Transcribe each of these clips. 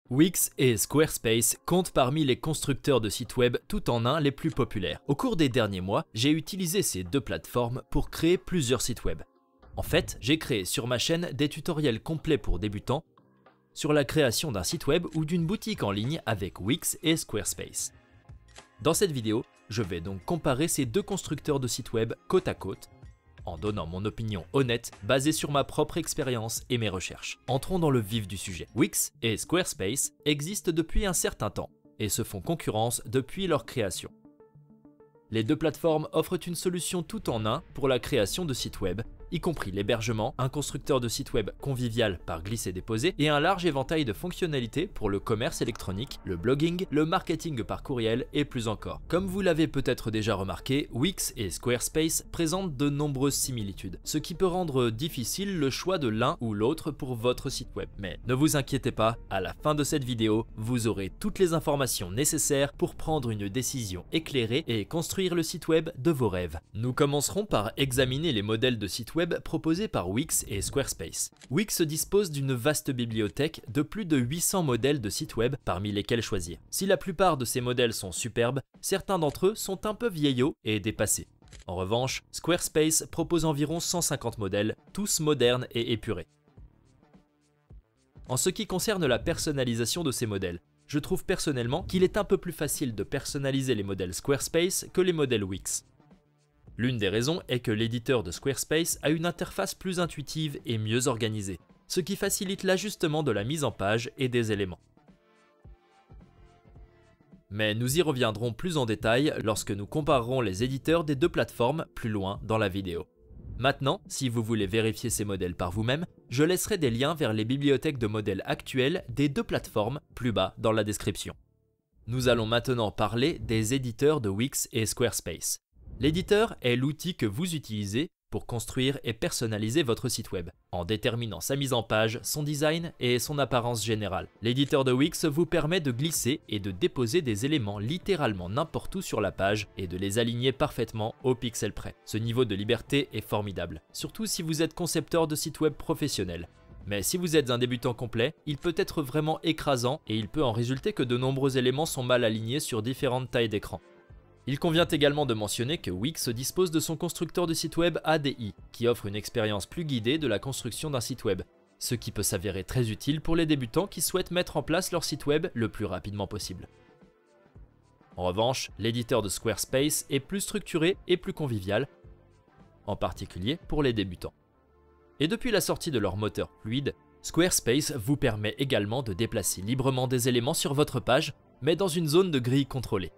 Wix et Squarespace comptent parmi les constructeurs de sites web tout en un les plus populaires. Au cours des derniers mois, j'ai utilisé ces deux plateformes pour créer plusieurs sites web. En fait, j'ai créé sur ma chaîne des tutoriels complets pour débutants sur la création d'un site web ou d'une boutique en ligne avec Wix et Squarespace. Dans cette vidéo, je vais donc comparer ces deux constructeurs de sites web côte à côte, en donnant mon opinion honnête basée sur ma propre expérience et mes recherches. Entrons dans le vif du sujet. Wix et Squarespace existent depuis un certain temps et se font concurrence depuis leur création. Les deux plateformes offrent une solution tout en un pour la création de sites web, y compris l'hébergement, un constructeur de site web convivial par glisser-déposer et un large éventail de fonctionnalités pour le commerce électronique, le blogging, le marketing par courriel et plus encore. Comme vous l'avez peut-être déjà remarqué, Wix et Squarespace présentent de nombreuses similitudes, ce qui peut rendre difficile le choix de l'un ou l'autre pour votre site web. Mais ne vous inquiétez pas, à la fin de cette vidéo, vous aurez toutes les informations nécessaires pour prendre une décision éclairée et construire le site web de vos rêves. Nous commencerons par examiner les modèles de sites web proposés par Wix et Squarespace. Wix dispose d'une vaste bibliothèque de plus de 800 modèles de sites web parmi lesquels choisir. Si la plupart de ces modèles sont superbes, certains d'entre eux sont un peu vieillots et dépassés. En revanche, Squarespace propose environ 150 modèles, tous modernes et épurés. En ce qui concerne la personnalisation de ces modèles, je trouve personnellement qu'il est un peu plus facile de personnaliser les modèles Squarespace que les modèles Wix. L'une des raisons est que l'éditeur de Squarespace a une interface plus intuitive et mieux organisée, ce qui facilite l'ajustement de la mise en page et des éléments. Mais nous y reviendrons plus en détail lorsque nous comparerons les éditeurs des deux plateformes plus loin dans la vidéo. Maintenant, si vous voulez vérifier ces modèles par vous-même, je laisserai des liens vers les bibliothèques de modèles actuelles des deux plateformes plus bas dans la description. Nous allons maintenant parler des éditeurs de Wix et Squarespace. L'éditeur est l'outil que vous utilisez pour construire et personnaliser votre site web, en déterminant sa mise en page, son design et son apparence générale. L'éditeur de Wix vous permet de glisser et de déposer des éléments littéralement n'importe où sur la page et de les aligner parfaitement au pixel près. Ce niveau de liberté est formidable, surtout si vous êtes concepteur de site web professionnel. Mais si vous êtes un débutant complet, il peut être vraiment écrasant et il peut en résulter que de nombreux éléments sont mal alignés sur différentes tailles d'écran. Il convient également de mentionner que Wix dispose de son constructeur de site web ADI, qui offre une expérience plus guidée de la construction d'un site web, ce qui peut s'avérer très utile pour les débutants qui souhaitent mettre en place leur site web le plus rapidement possible. En revanche, l'éditeur de Squarespace est plus structuré et plus convivial, en particulier pour les débutants. Et depuis la sortie de leur moteur fluide, Squarespace vous permet également de déplacer librement des éléments sur votre page, mais dans une zone de grille contrôlée.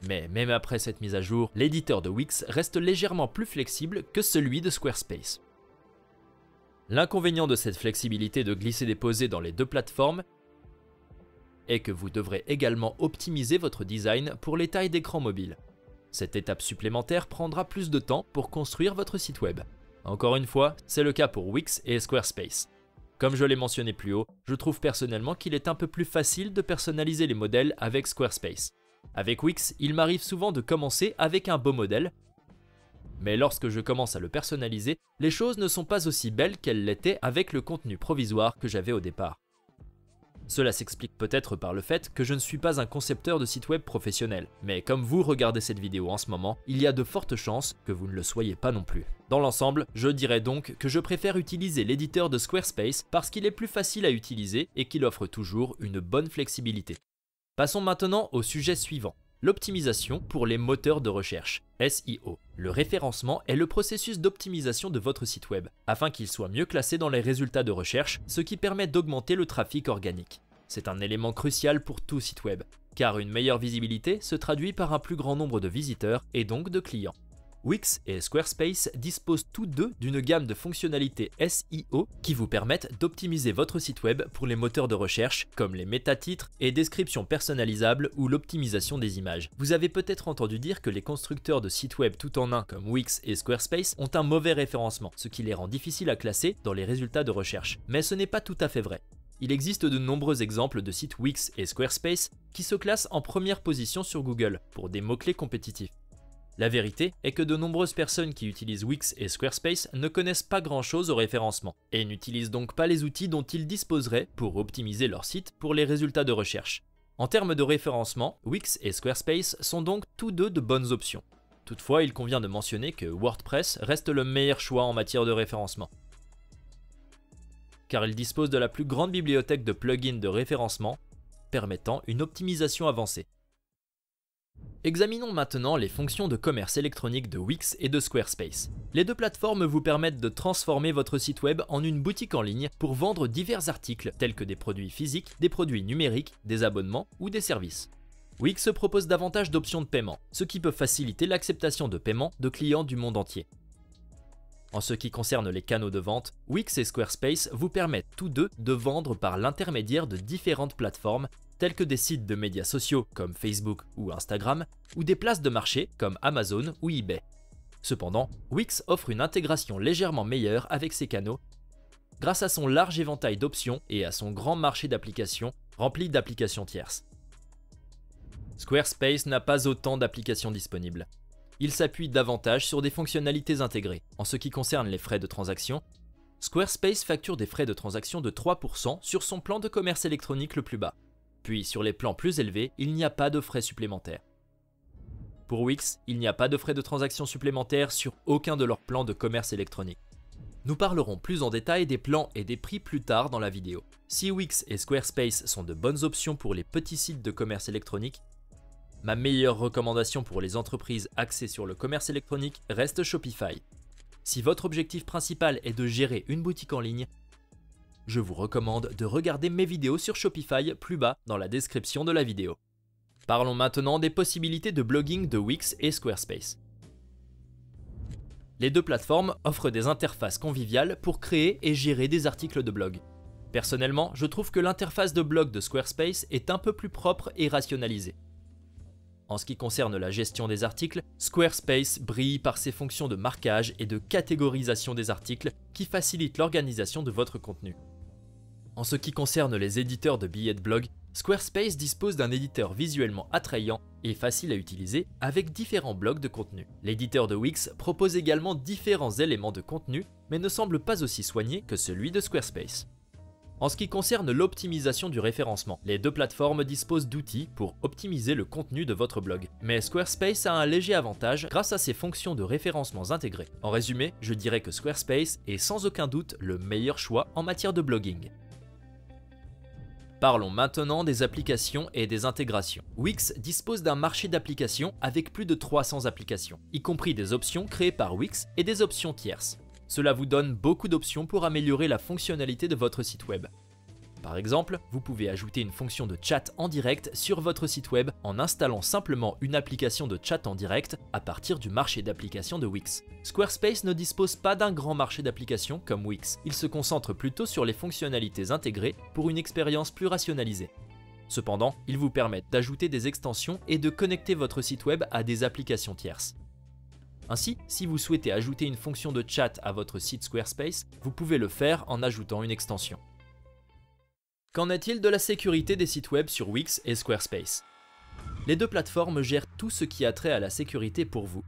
Mais même après cette mise à jour, l'éditeur de Wix reste légèrement plus flexible que celui de Squarespace. L'inconvénient de cette flexibilité de glisser-déposer dans les deux plateformes est que vous devrez également optimiser votre design pour les tailles d'écran mobile. Cette étape supplémentaire prendra plus de temps pour construire votre site web. Encore une fois, c'est le cas pour Wix et Squarespace. Comme je l'ai mentionné plus haut, je trouve personnellement qu'il est un peu plus facile de personnaliser les modèles avec Squarespace. Avec Wix, il m'arrive souvent de commencer avec un beau modèle, mais lorsque je commence à le personnaliser, les choses ne sont pas aussi belles qu'elles l'étaient avec le contenu provisoire que j'avais au départ. Cela s'explique peut-être par le fait que je ne suis pas un concepteur de site web professionnel, mais comme vous regardez cette vidéo en ce moment, il y a de fortes chances que vous ne le soyez pas non plus. Dans l'ensemble, je dirais donc que je préfère utiliser l'éditeur de Squarespace parce qu'il est plus facile à utiliser et qu'il offre toujours une bonne flexibilité. Passons maintenant au sujet suivant, l'optimisation pour les moteurs de recherche, SEO. Le référencement est le processus d'optimisation de votre site web, afin qu'il soit mieux classé dans les résultats de recherche, ce qui permet d'augmenter le trafic organique. C'est un élément crucial pour tout site web, car une meilleure visibilité se traduit par un plus grand nombre de visiteurs et donc de clients. Wix et Squarespace disposent tous deux d'une gamme de fonctionnalités SEO qui vous permettent d'optimiser votre site web pour les moteurs de recherche comme les métatitres et descriptions personnalisables ou l'optimisation des images. Vous avez peut-être entendu dire que les constructeurs de sites web tout en un comme Wix et Squarespace ont un mauvais référencement, ce qui les rend difficiles à classer dans les résultats de recherche. Mais ce n'est pas tout à fait vrai. Il existe de nombreux exemples de sites Wix et Squarespace qui se classent en première position sur Google pour des mots-clés compétitifs. La vérité est que de nombreuses personnes qui utilisent Wix et Squarespace ne connaissent pas grand-chose au référencement et n'utilisent donc pas les outils dont ils disposeraient pour optimiser leur site pour les résultats de recherche. En termes de référencement, Wix et Squarespace sont donc tous deux de bonnes options. Toutefois, il convient de mentionner que WordPress reste le meilleur choix en matière de référencement, car il dispose de la plus grande bibliothèque de plugins de référencement, permettant une optimisation avancée. Examinons maintenant les fonctions de commerce électronique de Wix et de Squarespace. Les deux plateformes vous permettent de transformer votre site web en une boutique en ligne pour vendre divers articles tels que des produits physiques, des produits numériques, des abonnements ou des services. Wix propose davantage d'options de paiement, ce qui peut faciliter l'acceptation de paiement de clients du monde entier. En ce qui concerne les canaux de vente, Wix et Squarespace vous permettent tous deux de vendre par l'intermédiaire de différentes plateformes tels que des sites de médias sociaux comme Facebook ou Instagram, ou des places de marché comme Amazon ou eBay. Cependant, Wix offre une intégration légèrement meilleure avec ces canaux grâce à son large éventail d'options et à son grand marché d'applications rempli d'applications tierces. Squarespace n'a pas autant d'applications disponibles. Il s'appuie davantage sur des fonctionnalités intégrées. En ce qui concerne les frais de transaction, Squarespace facture des frais de transaction de 3% sur son plan de commerce électronique le plus bas. Puis sur les plans plus élevés, il n'y a pas de frais supplémentaires. Pour Wix, il n'y a pas de frais de transaction supplémentaires sur aucun de leurs plans de commerce électronique. Nous parlerons plus en détail des plans et des prix plus tard dans la vidéo. Si Wix et Squarespace sont de bonnes options pour les petits sites de commerce électronique, ma meilleure recommandation pour les entreprises axées sur le commerce électronique reste Shopify. Si votre objectif principal est de gérer une boutique en ligne, je vous recommande de regarder mes vidéos sur Shopify plus bas dans la description de la vidéo. Parlons maintenant des possibilités de blogging de Wix et Squarespace. Les deux plateformes offrent des interfaces conviviales pour créer et gérer des articles de blog. Personnellement, je trouve que l'interface de blog de Squarespace est un peu plus propre et rationalisée. En ce qui concerne la gestion des articles, Squarespace brille par ses fonctions de marquage et de catégorisation des articles qui facilitent l'organisation de votre contenu. En ce qui concerne les éditeurs de billets de blog, Squarespace dispose d'un éditeur visuellement attrayant et facile à utiliser avec différents blocs de contenu. L'éditeur de Wix propose également différents éléments de contenu mais ne semble pas aussi soigné que celui de Squarespace. En ce qui concerne l'optimisation du référencement, les deux plateformes disposent d'outils pour optimiser le contenu de votre blog. Mais Squarespace a un léger avantage grâce à ses fonctions de référencement intégrées. En résumé, je dirais que Squarespace est sans aucun doute le meilleur choix en matière de blogging. Parlons maintenant des applications et des intégrations. Wix dispose d'un marché d'applications avec plus de 300 applications, y compris des options créées par Wix et des options tierces. Cela vous donne beaucoup d'options pour améliorer la fonctionnalité de votre site web. Par exemple, vous pouvez ajouter une fonction de chat en direct sur votre site web en installant simplement une application de chat en direct à partir du marché d'applications de Wix. Squarespace ne dispose pas d'un grand marché d'applications comme Wix. Il se concentre plutôt sur les fonctionnalités intégrées pour une expérience plus rationalisée. Cependant, ils vous permettent d'ajouter des extensions et de connecter votre site web à des applications tierces. Ainsi, si vous souhaitez ajouter une fonction de chat à votre site Squarespace, vous pouvez le faire en ajoutant une extension. Qu'en est-il de la sécurité des sites web sur Wix et Squarespace? Les deux plateformes gèrent tout ce qui a trait à la sécurité pour vous.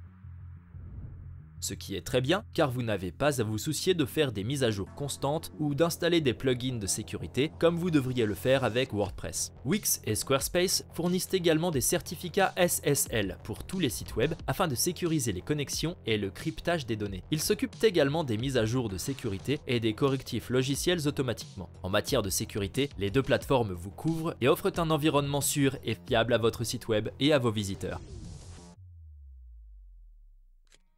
Ce qui est très bien car vous n'avez pas à vous soucier de faire des mises à jour constantes ou d'installer des plugins de sécurité comme vous devriez le faire avec WordPress. Wix et Squarespace fournissent également des certificats SSL pour tous les sites web afin de sécuriser les connexions et le cryptage des données. Ils s'occupent également des mises à jour de sécurité et des correctifs logiciels automatiquement. En matière de sécurité, les deux plateformes vous couvrent et offrent un environnement sûr et fiable à votre site web et à vos visiteurs.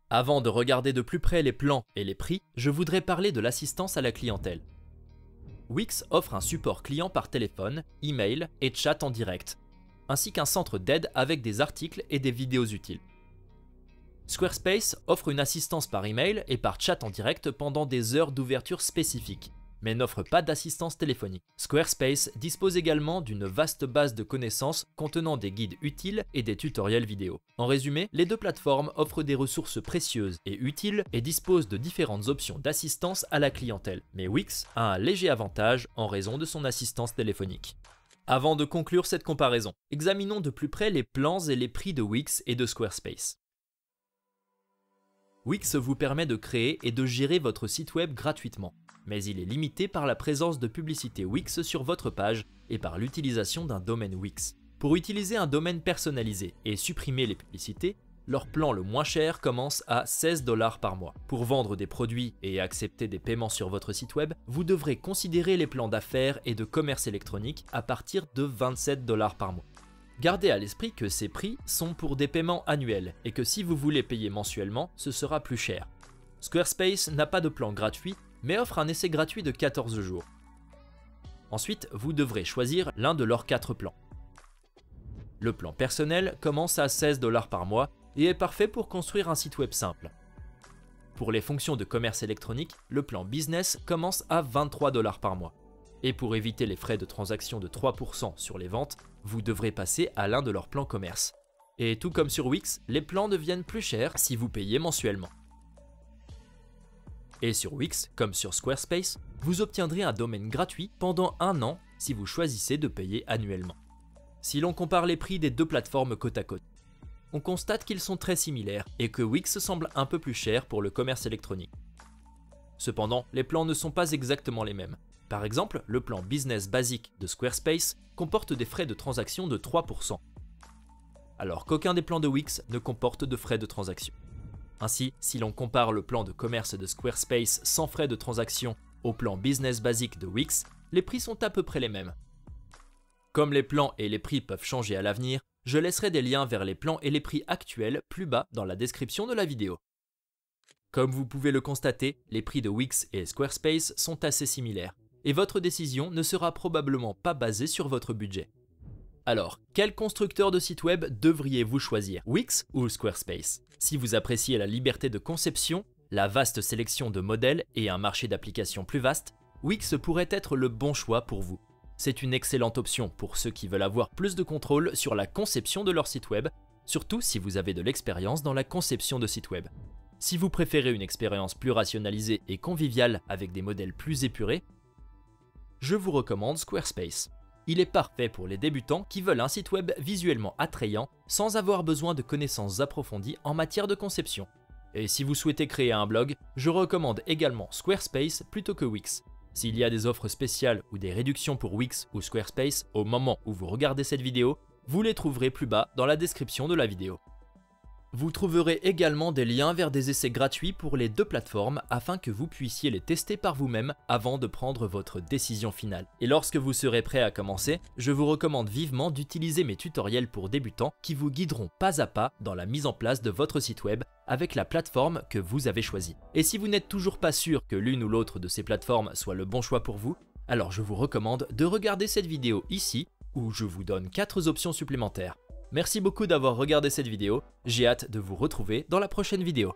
Avant de regarder de plus près les plans et les prix, je voudrais parler de l'assistance à la clientèle. Wix offre un support client par téléphone, email et chat en direct, ainsi qu'un centre d'aide avec des articles et des vidéos utiles. Squarespace offre une assistance par email et par chat en direct pendant des heures d'ouverture spécifiques, mais n'offre pas d'assistance téléphonique. Squarespace dispose également d'une vaste base de connaissances contenant des guides utiles et des tutoriels vidéo. En résumé, les deux plateformes offrent des ressources précieuses et utiles et disposent de différentes options d'assistance à la clientèle. Mais Wix a un léger avantage en raison de son assistance téléphonique. Avant de conclure cette comparaison, examinons de plus près les plans et les prix de Wix et de Squarespace. Wix vous permet de créer et de gérer votre site web gratuitement, mais il est limité par la présence de publicité Wix sur votre page et par l'utilisation d'un domaine Wix. Pour utiliser un domaine personnalisé et supprimer les publicités, leur plan le moins cher commence à 16 $ par mois. Pour vendre des produits et accepter des paiements sur votre site web, vous devrez considérer les plans d'affaires et de commerce électronique à partir de 27 $ par mois. Gardez à l'esprit que ces prix sont pour des paiements annuels et que si vous voulez payer mensuellement, ce sera plus cher. Squarespace n'a pas de plan gratuit, mais offre un essai gratuit de 14 jours. Ensuite, vous devrez choisir l'un de leurs 4 plans. Le plan personnel commence à 16 $ par mois et est parfait pour construire un site web simple. Pour les fonctions de commerce électronique, le plan business commence à 23 $ par mois. Et pour éviter les frais de transaction de 3% sur les ventes, vous devrez passer à l'un de leurs plans commerce. Et tout comme sur Wix, les plans deviennent plus chers si vous payez mensuellement. Et sur Wix, comme sur Squarespace, vous obtiendrez un domaine gratuit pendant 1 an si vous choisissez de payer annuellement. Si l'on compare les prix des deux plateformes côte à côte, on constate qu'ils sont très similaires et que Wix semble un peu plus cher pour le commerce électronique. Cependant, les plans ne sont pas exactement les mêmes. Par exemple, le plan Business basique de Squarespace comporte des frais de transaction de 3%, alors qu'aucun des plans de Wix ne comporte de frais de transaction. Ainsi, si l'on compare le plan de commerce de Squarespace sans frais de transaction au plan Business basique de Wix, les prix sont à peu près les mêmes. Comme les plans et les prix peuvent changer à l'avenir, je laisserai des liens vers les plans et les prix actuels plus bas dans la description de la vidéo. Comme vous pouvez le constater, les prix de Wix et Squarespace sont assez similaires, et votre décision ne sera probablement pas basée sur votre budget. Alors, quel constructeur de site web devriez-vous choisir, Wix ou Squarespace? Si vous appréciez la liberté de conception, la vaste sélection de modèles et un marché d'applications plus vaste, Wix pourrait être le bon choix pour vous. C'est une excellente option pour ceux qui veulent avoir plus de contrôle sur la conception de leur site web, surtout si vous avez de l'expérience dans la conception de sites web. Si vous préférez une expérience plus rationalisée et conviviale avec des modèles plus épurés, je vous recommande Squarespace. Il est parfait pour les débutants qui veulent un site web visuellement attrayant sans avoir besoin de connaissances approfondies en matière de conception. Et si vous souhaitez créer un blog, je recommande également Squarespace plutôt que Wix. S'il y a des offres spéciales ou des réductions pour Wix ou Squarespace au moment où vous regardez cette vidéo, vous les trouverez plus bas dans la description de la vidéo. Vous trouverez également des liens vers des essais gratuits pour les deux plateformes afin que vous puissiez les tester par vous-même avant de prendre votre décision finale. Et lorsque vous serez prêt à commencer, je vous recommande vivement d'utiliser mes tutoriels pour débutants qui vous guideront pas à pas dans la mise en place de votre site web avec la plateforme que vous avez choisie. Et si vous n'êtes toujours pas sûr que l'une ou l'autre de ces plateformes soit le bon choix pour vous, alors je vous recommande de regarder cette vidéo ici où je vous donne 4 options supplémentaires. Merci beaucoup d'avoir regardé cette vidéo, j'ai hâte de vous retrouver dans la prochaine vidéo.